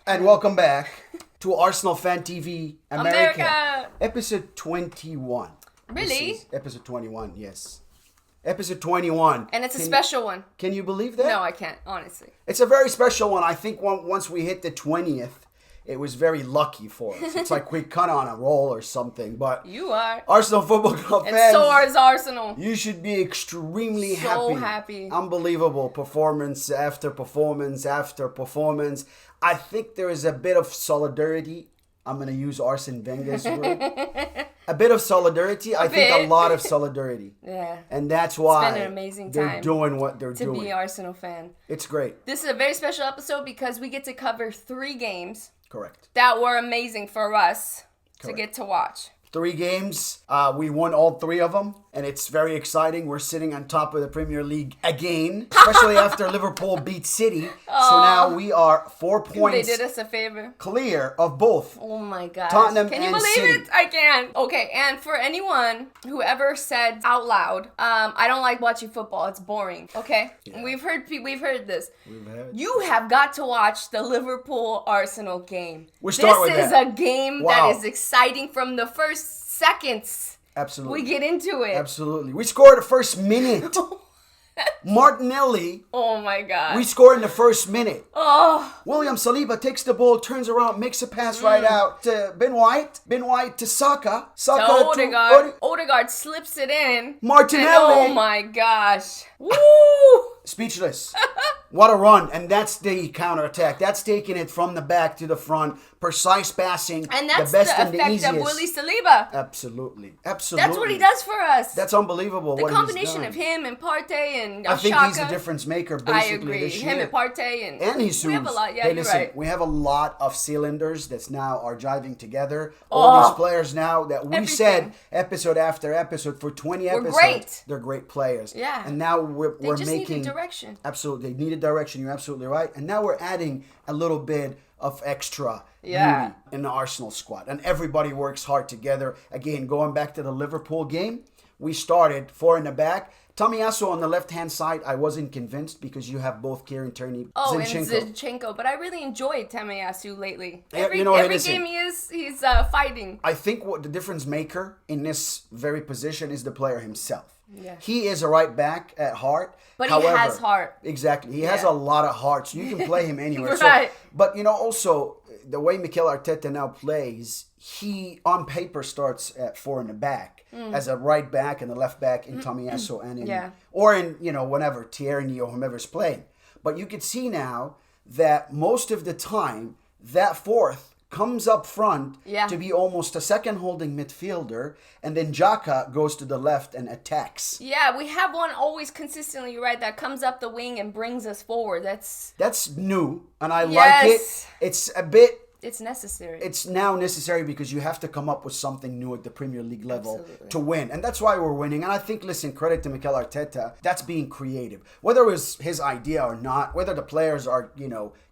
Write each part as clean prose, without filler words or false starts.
And welcome back to Arsenal FanTv America. Episode 21. Really? This is episode 21, yes. Episode 21. And it's a special one. Can you believe that? No, I can't, honestly. It's a very special one. I think once we hit the 20th, it was very lucky for us. It's like we cut on a roll or something. But you are. Arsenal Football Club and fans. And so is Arsenal. You should be extremely happy. So happy. Unbelievable performance after performance after performance. I think there is a bit of solidarity. I'm going to use Arsene Wenger's word. A bit of solidarity. I think a lot of solidarity. Yeah. And that's why it's been an amazing they're time doing what they're doing. To be an Arsenal fan. It's great. This is a very special episode because we get to cover 3 games. Correct. That were amazing for us to get to watch. 3 games. We won all 3 of them. And it's very exciting. We're sitting on top of the Premier League again. Especially after Liverpool beat City. Oh, so now we are 4 points. They did us a favor. Clear of both. Oh my gosh. Tottenham Can you and believe City. it? I can. Okay, and for anyone who ever said out loud, I don't like watching football. It's boring. Okay? Yeah. We've heard this. You have got to watch the Liverpool Arsenal game. We'll start with This is that. a game Wow. that is exciting from the first seconds. Absolutely. We get into it. Absolutely. We scored the first minute. Martinelli. Oh my God. We scored in the first minute. Oh. William Saliba takes the ball, turns around, makes a pass right out to Ben White. Ben White to Saka. Saka To to Odegaard. Odegaard slips it in. Martinelli. And oh my gosh. Woo! Speechless. What a run. And that's the counterattack. That's taking it from the back to the front. Precise passing. And that's the best the and the effect easiest. of Willie Saliba. Absolutely. Absolutely. That's what he does for us. That's unbelievable. The what combination he's done. of him and Partey and I think Xhaka, he's the difference maker basically I agree. this year. Him and Partey and Jesus. we have a lot. Yeah, hey, you're listen, right. we have a lot of cylinders that now are jiving together. All these players now that we said episode after episode for 20 episodes. Great. They're great players. Yeah. And now we're just making needed direction. Absolutely, they needed direction. You're absolutely right. And now we're adding a little bit of extra beauty in the Arsenal squad, and everybody works hard together. Again, going back to the Liverpool game, we started 4 in the back. Tomiyasu on the left-hand side, I wasn't convinced because you have both Kieran Tierney, and Zinchenko. Zinchenko. But I really enjoyed Tomiyasu lately. Yeah, Every game he's fighting. I think what the difference maker in this very position is the player himself. Yeah. He is a right back at heart. But However, he has heart. Exactly. He has a lot of heart, so you can play him anywhere. Right. But, also, the way Mikel Arteta now plays, he, on paper, starts at 4 in the back as a right back and a left back in Tomiyasu and in, or in, whenever, Tierney or whomever's playing. But you could see now that most of the time, that fourth comes up front to be almost a second holding midfielder, and then Xhaka goes to the left and attacks. Yeah, we have one always consistently, right, that comes up the wing and brings us forward. That's new, and I like it. It's a bit... It's necessary. It's now necessary because you have to come up with something new at the Premier League level to win. And that's why we're winning. And I think, listen, credit to Mikel Arteta, that's being creative. Whether it was his idea or not, whether the players are,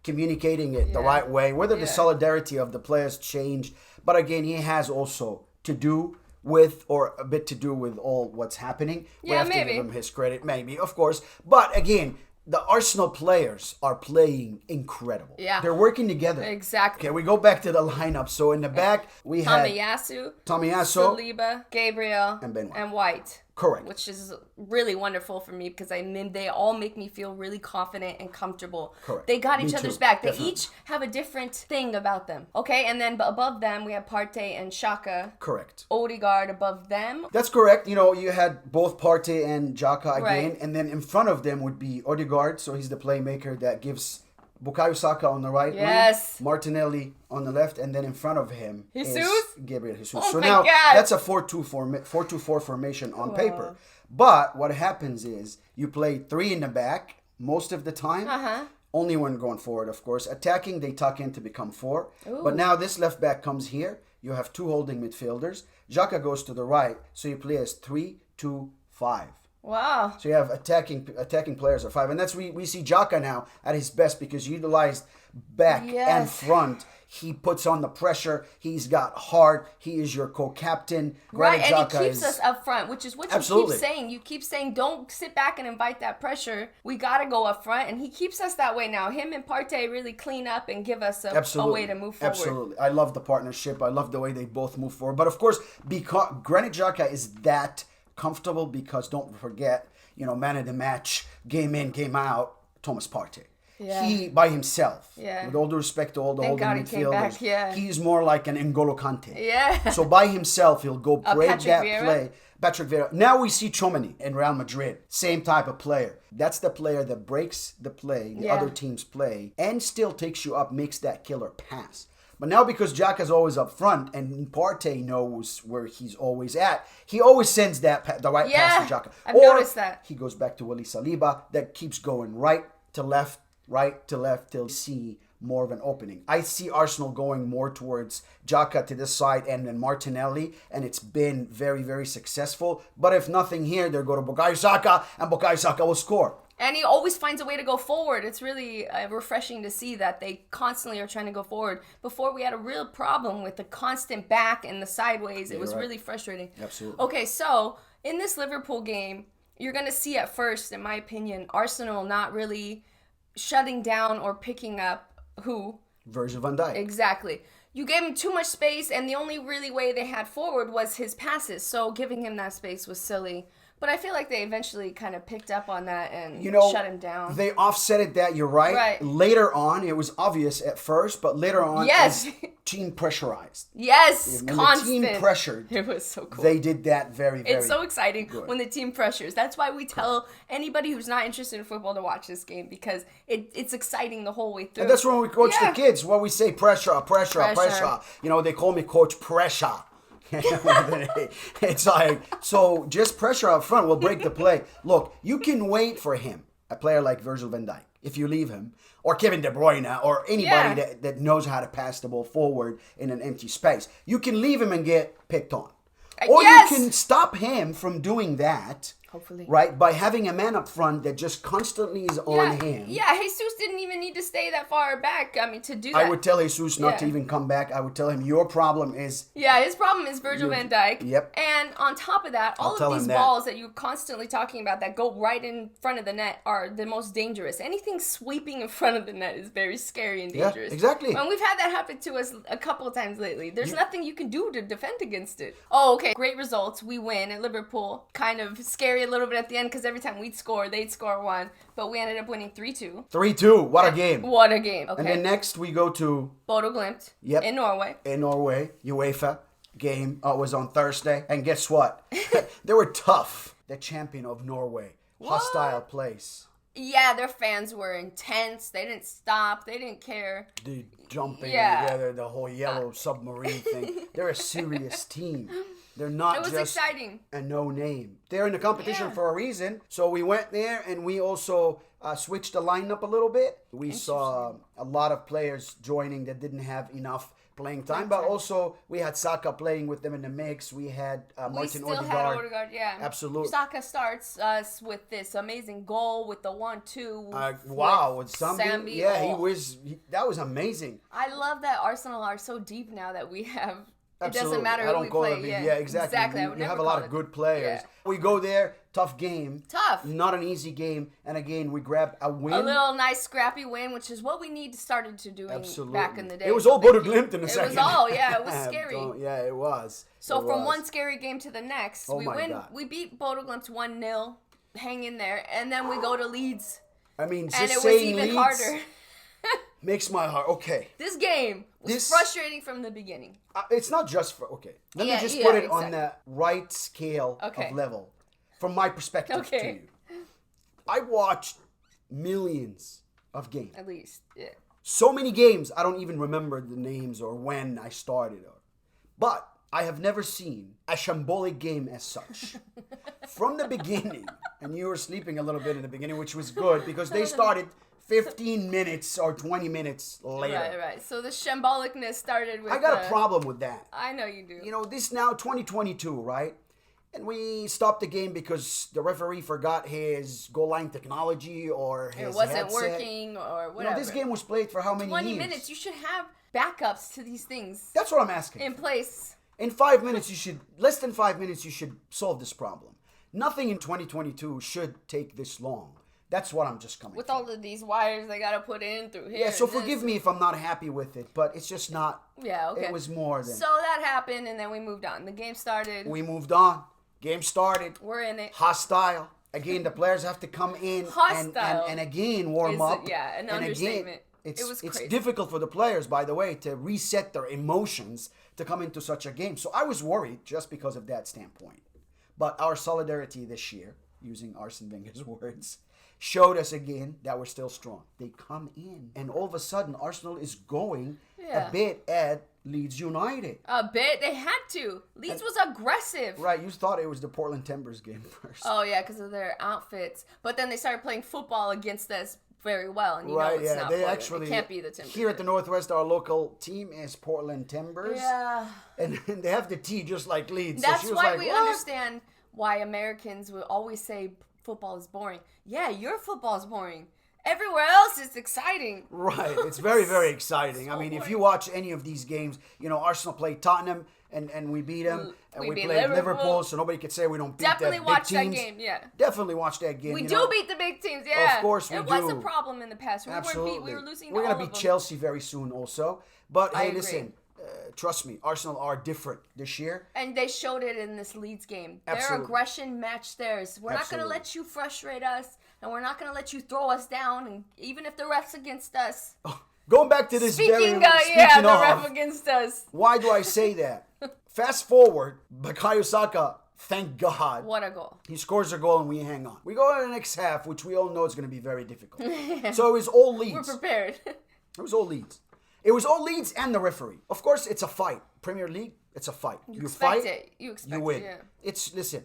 communicating it the right way, whether the solidarity of the players changed. But again, he has also to do with, or a bit to do with all what's happening. We have to give him his credit, maybe, of course. But again, the Arsenal players are playing incredible. Yeah. They're working together. Exactly. Okay, we go back to the lineup. So in the back, we have Tomiyasu, Saliba, Gabriel, and White. Correct. Which is really wonderful for me because they all make me feel really confident and comfortable. Correct. They got each other's back. Definitely. They each have a different thing about them. Okay, and then above them, we have Partey and Xhaka. Correct. Odegaard above them. That's correct. You had both Partey and Xhaka again. Right. And then in front of them would be Odegaard. So he's the playmaker that gives Bukayo Saka on the right wing, Martinelli on the left, and then in front of him is Gabriel Jesus. Oh so my now God. that's a 4-2-4 formation on paper. But what happens is you play 3 in the back most of the time. Only when going forward, of course. Attacking, they tuck in to become 4. Ooh. But now this left back comes here. You have 2 holding midfielders. Xhaka goes to the right, so you play as 3-2-5. Wow. So you have attacking players are 5. And that's we see Xhaka now at his best because utilized back and front. He puts on the pressure. He's got heart. He is your co-captain. Right, and he keeps us up front, which is what you Absolutely. keep saying. You keep saying, don't sit back and invite that pressure. We got to go up front, and he keeps us that way now. Him and Partey really clean up and give us a way to move forward. Absolutely. I love the partnership. I love the way they both move forward. But, of course, because Granit Xhaka is that comfortable because, don't forget, man of the match, game in, game out, Thomas Partey. Yeah. He, by himself, with all due respect to all the holding midfielders, he's more like an N'Golo Kante. Yeah. So by himself, he'll go break that play. Patrick Vieira. Now we see Tchouaméni in Real Madrid. Same type of player. That's the player that breaks the play, the other team's play, and still takes you up, makes that killer pass. But now because Xhaka's always up front and Partey knows where he's always at, he always sends the right pass to Xhaka. I've noticed that. He goes back to Willy Saliba that keeps going right to left till see more of an opening. I see Arsenal going more towards Xhaka to this side and then Martinelli, and it's been very, very successful. But if nothing here, they'll go to Bukayo Saka, and Bukayo Saka will score. And he always finds a way to go forward. It's really refreshing to see that they constantly are trying to go forward. Before, we had a real problem with the constant back and the sideways. It was really frustrating. Absolutely. Okay, so in this Liverpool game, you're going to see at first, in my opinion, Arsenal not really shutting down or picking up who? Virgil van Dijk. Exactly. You gave him too much space, and the only really way they had forward was his passes. So giving him that space was silly. But I feel like they eventually kind of picked up on that and shut him down. They offsetted that, you're right. Later on, it was obvious at first, but later on, as team pressurized. Yes, when constant. the team pressured. It was so cool. They did that very, very It's so exciting good. when the team pressures. That's why we tell anybody who's not interested in football to watch this game, because it's exciting the whole way through. And that's when we coach the kids, when we say pressure. They call me Coach Pressure. It's like, so just pressure up front will break the play. Look, you can wait for him, a player like Virgil van Dijk, if you leave him, or Kevin De Bruyne, or anybody that knows how to pass the ball forward in an empty space. You can leave him and get picked on. Or you can stop him from doing that. Hopefully. Right? By having a man up front that just constantly is on him. Yeah, Jesus didn't even need to stay that far back, to do that. I would tell Jesus not to even come back. I would tell him your problem is... Yeah, his problem is Virgil van Dijk. Yep. And on top of that, all of these balls that you're constantly talking about that go right in front of the net are the most dangerous. Anything sweeping in front of the net is very scary and dangerous. Yeah, exactly. And we've had that happen to us a couple of times lately. There's nothing you can do to defend against it. Oh, okay. Great results. We win at Liverpool. Kind of scary a little bit at the end because every time we'd score, they'd score one. But we ended up winning 3-2. 3-2. What a game. What a game. Okay. And then next we go to... Bodo Glimt. Yep. In Norway. UEFA game was on Thursday. And guess what? They were tough. The champion of Norway. Hostile place. Yeah, their fans were intense. They didn't stop. They didn't care. The jumping together, the whole yellow submarine thing. They're a serious team. They're not just exciting. A no name. They're in the competition for a reason. So we went there and we also switched the lineup a little bit. We saw a lot of players joining that didn't have enough playing time, but also we had Saka playing with them in the mix. We had Martin Odegaard. Had Odegaard, Absolutely. Saka starts us with this amazing goal with the 1-2. Wow, with Sambi. Yeah, that was amazing. I love that Arsenal are so deep now that we have. Absolutely. It doesn't matter who we play. Yeah, exactly. You have a lot of good players. Yeah. We go there, tough game. Tough. Not an easy game. And again, we grab a win. A little nice scrappy win, which is what we started to doing back in the day. It was all Bodo Glimt in the second. It was all, it was scary. It was. So from one scary game to the next, we win. God. We beat Bodo Glimt 1-0, hang in there, and then we go to Leeds. I mean, and it was even harder. Makes my heart okay. This game was frustrating from the beginning. It's not just for Let me just put it on the right scale of level, from my perspective to you. I watched millions of games. At least, So many games I don't even remember the names or when I started. But I have never seen a shambolic game as such. From the beginning, and you were sleeping a little bit in the beginning, which was good because they started 15 minutes or 20 minutes later. Right. So the shambolicness started with... I got a problem with that. I know you do. This now 2022, right? and we stopped the game because the referee forgot his goal line technology or his it wasn't headset. working or whatever. This game was played for how many 20 years? minutes. You should have backups to these things. That's what I'm asking. In place. In 5 minutes, less than 5 minutes, you should solve this problem. Nothing in 2022 should take this long. That's what I'm just coming with from. all of these wires they gotta put in through here. Yeah, so forgive me if I'm not happy with it, but it's just not. Yeah, okay. It was more than. So that happened, and then we moved on. The game started. We moved on. Game started. We're in it. Hostile. Again, the players have to come in and again warm up. Yeah, an understatement. Again, it was crazy. It's difficult for the players, by the way, to reset their emotions to come into such a game. So I was worried just because of that standpoint. But our solidarity this year, using Arsene Wenger's words, showed us again that we're still strong. They come in, and all of a sudden, Arsenal is going a bit at Leeds United. A bit? They had to. Leeds was aggressive. Right, you thought it was the Portland Timbers game first. Oh, yeah, because of their outfits. But then they started playing football against us very well, and you know it's not they Portland. actually, it can't be the Timbers. Here at the Northwest, our local team is Portland Timbers. Yeah. And they have the T just like Leeds. That's so she was why like, we understand why Americans will always say football is boring. Yeah, your football is boring. Everywhere else is exciting. Right. It's very, very exciting. So I mean, boring. if you watch any of these games, Arsenal played Tottenham and we beat them. And we beat played Liverpool. Liverpool, so nobody could say we don't beat Definitely the big watch teams. that game, yeah. Definitely watch that game. We do beat the big teams, yeah. Of course we It do. was a problem in the past. Absolutely. We were losing We're all going to of beat them. Chelsea very soon also. But I hey, agree. listen, trust me, Arsenal are different this year. And they showed it in this Leeds game. Their Absolutely. aggression matched theirs. We're not going to let you frustrate us, and we're not going to let you throw us down, and even if the ref's against us. Going back to this Speaking the ref against us. Why do I say that? Fast forward, Bukayo Saka, thank God. What a goal. He scores a goal and we hang on. We go to the next half, which we all know is going to be very difficult. So it was all Leeds. We're prepared. It was all Leeds. It was all Leeds and the referee. Of course, it's a fight. Premier League, it's a fight. You expect fight, it. You expect you win. it, yeah. Listen,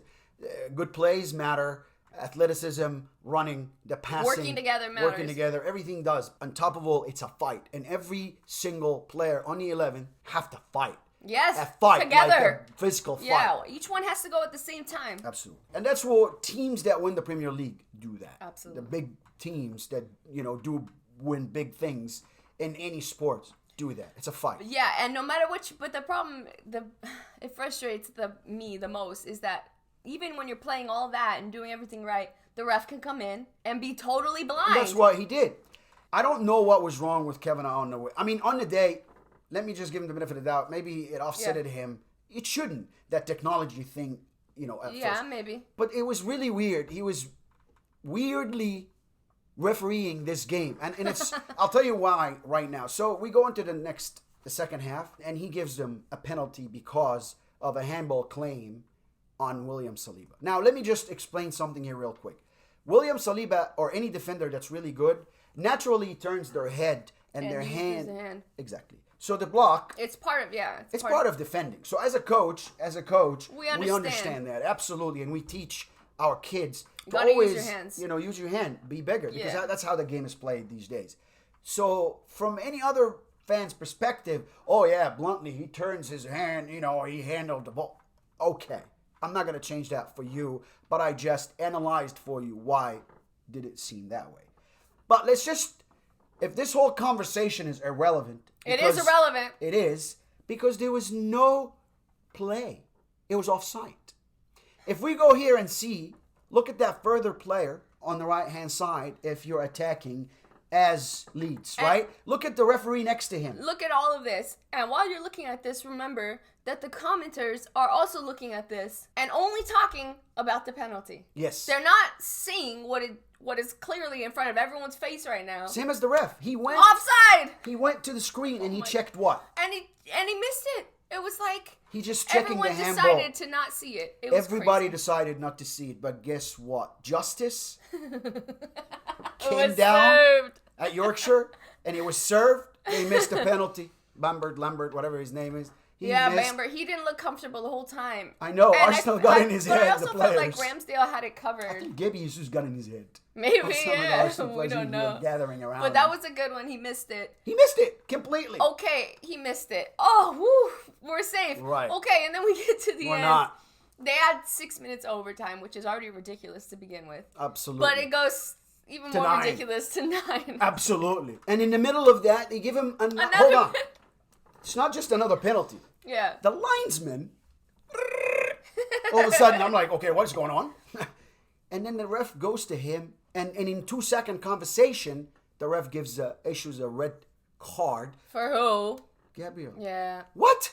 good plays matter. Athleticism, running, the passing. Working together matters. Working together, everything does. On top of all, it's a fight. And every single player on the 11 have to fight. Yes, A fight, together. like a physical fight. Yeah, each one has to go at the same time. Absolutely. And that's what teams that win the Premier League do that. Absolutely. The big teams that, do win big things in any sports do that. It's a fight. Yeah, and no matter which, but the problem, it frustrates me the most is that even when you're playing all that and doing everything right, the ref can come in and be totally blind. That's what he did. I don't know what was wrong with Kevin on the way. I mean, on the day, let me just give him the benefit of the doubt. Maybe it offsetted him. It shouldn't, that technology thing, at first. Maybe. But it was really weird. He was weirdly refereeing this game. And it's, I'll tell you why right now. So we go into the second half, and he gives them a penalty because of a handball claim on William Saliba. Now, let me just explain something here real quick. William Saliba, or any defender that's really good, naturally turns their head and their hand. Exactly. So the block. It's part of, It's part of defending. So as a coach, we understand. understand that. Absolutely. And we teach our kids to always use your hands. Use your hand, be bigger, because that's how the game is played these days. So from any other fan's perspective, bluntly, he turns his hand, he handled the ball. Okay. I'm not going to change that for you, but I just analyzed for you why did it seem that way. But let's just, if this whole conversation is irrelevant. It is irrelevant. It is, because there was no play. It was offside. If we go here and look at that further player on the right-hand side if you're attacking as Leeds, right? Look at the referee next to him. Look at all of this. And while you're looking at this, remember that the commenters are also looking at this and only talking about the penalty. Yes. They're not seeing what is clearly in front of everyone's face right now. Same as the ref. He went offside. He went to the screen and he checked what? And he missed it. It was like he just checking the handball. Everyone decided to not see it. It was Everybody crazy. decided not to see it, but guess what? Justice came down served. At Yorkshire, and it was served. They missed the penalty. Lambert, whatever his name is. Bamber. He didn't look comfortable the whole time. I know. And Arsenal got in his head. I also the felt players. like Ramsdale had it covered. I think Gibby just got in his head. Maybe, we don't know. Gathering around. But that was a good one. He missed it. He missed it completely. Okay, he missed it. Oh, woo, we're safe. Right. Okay, and then we get to the end. We're not. they had 6 minutes overtime, which is already ridiculous to begin with. Absolutely. But it goes even more 9. ridiculous to 9. Absolutely. And in the middle of that, they give him Another hold on. It's not just another penalty. Yeah. The linesman, all of a sudden, I'm like, okay, what's going on? And then the ref goes to him, and in 2-second conversation, the ref issues a red card. For who? Gabriel. Yeah. What?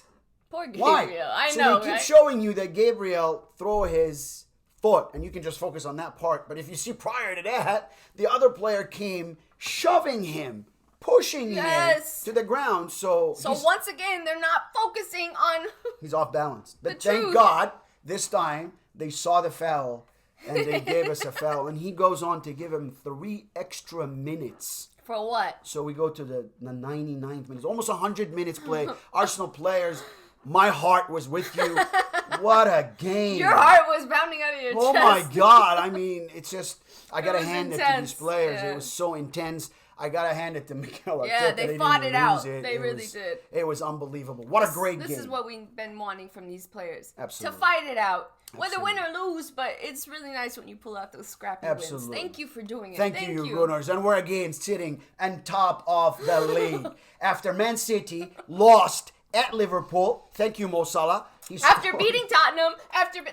Poor Gabriel. Why? I so know, they keep right? showing you that Gabriel throw his foot, and you can just focus on that part. But if you see prior to that, the other player came shoving him, pushing him to the ground. So once again, they're not focusing on... he's off balance. But truth. thank God, this time, they saw the foul, and they gave us a foul. And he goes on to give him 3 extra minutes. For what? So we go to the 99th minute. Almost 100 minutes play. Arsenal players, my heart was with you. What a game. Your heart was pounding out of your chest. Oh my God. I mean, it's just, I got to hand it to intense. these players. Yeah. It was so intense. I got to hand it to Mikel Arteta. Yeah, they fought it out. They really did. It was unbelievable. What a great game. This is what we've been wanting from these players. Absolutely. To fight it out. Whether Absolutely. win or lose, but it's really nice when you pull out those scrappy Absolutely. wins. Thank you for doing it. Thank you, Gunners. And we're again sitting on top of the league. After Man City lost at Liverpool. Thank you, Mo Salah. After beating Tottenham,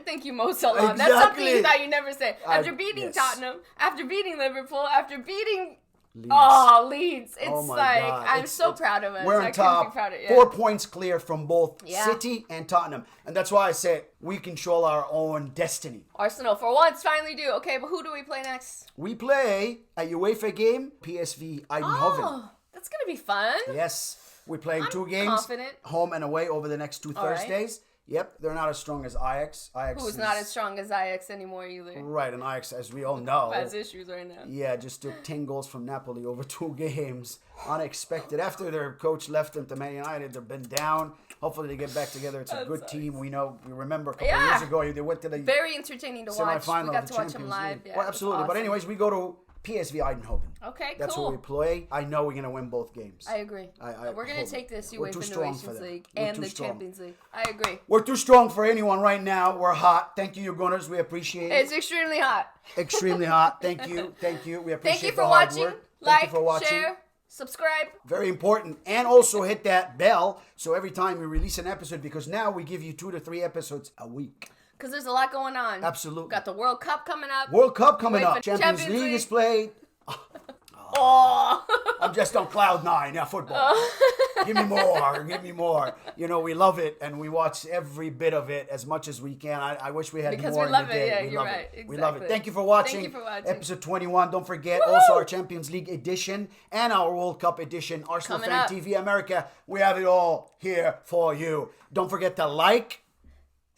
thank you, Mo Salah. That's something you thought you'd never say. After beating Tottenham, after beating Liverpool, after beating Leeds. It's God. I'm so proud of us. We're on top. 4 points clear from both City and Tottenham. And that's why I say we control our own destiny. Arsenal, for once, finally do. Okay, but who do we play next? We play a UEFA game, PSV Eindhoven. Oh, that's going to be fun. Yes. We're playing 2 games. Confident. Home and away over the next 2 Thursdays. Yep, they're not as strong as Ajax. Who's not as strong as Ajax anymore either. Right, and Ajax, as we all know, has issues right now. Yeah, just took 10 goals from Napoli over 2 games. Unexpected. After their coach left them to Man United, they've been down. Hopefully they get back together. It's a good team. We remember a couple of years ago, they went to the very entertaining to watch. Semi-final We got of the to watch them Champions live. League. Yeah, well, absolutely. awesome. But anyways, we go to PSV Eindhoven. Okay, That's where we play. I know we're going to win both games. I agree. We're going to take this UEFA Nations League and the Champions League. I agree. We're too strong for anyone right now. We're hot. Thank you, Gunners. We appreciate it. It's extremely hot. Extremely hot. Thank you. Thank you. We appreciate Thank you for the hard watching. work. Like, share, subscribe. Very important. And also hit that bell so every time we release an episode, because now we give you 2 to 3 episodes a week. Because there's a lot going on. Absolutely. Got the World Cup coming up. World Cup coming UEFA up. Champions League is played. Oh. I'm just on cloud 9. Yeah, football. Give me more. Give me more. You know, we love it, and we watch every bit of it as much as we can. I wish we had because more we love in the day. it. Yeah, we you're love right. it. Exactly. We love it. Thank you for watching. Thank you for watching. Episode 21. Don't forget Woo-hoo! also our Champions League edition and our World Cup edition. Arsenal FanTv America. We have it all here for you. Don't forget to like,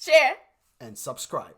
share, and subscribe.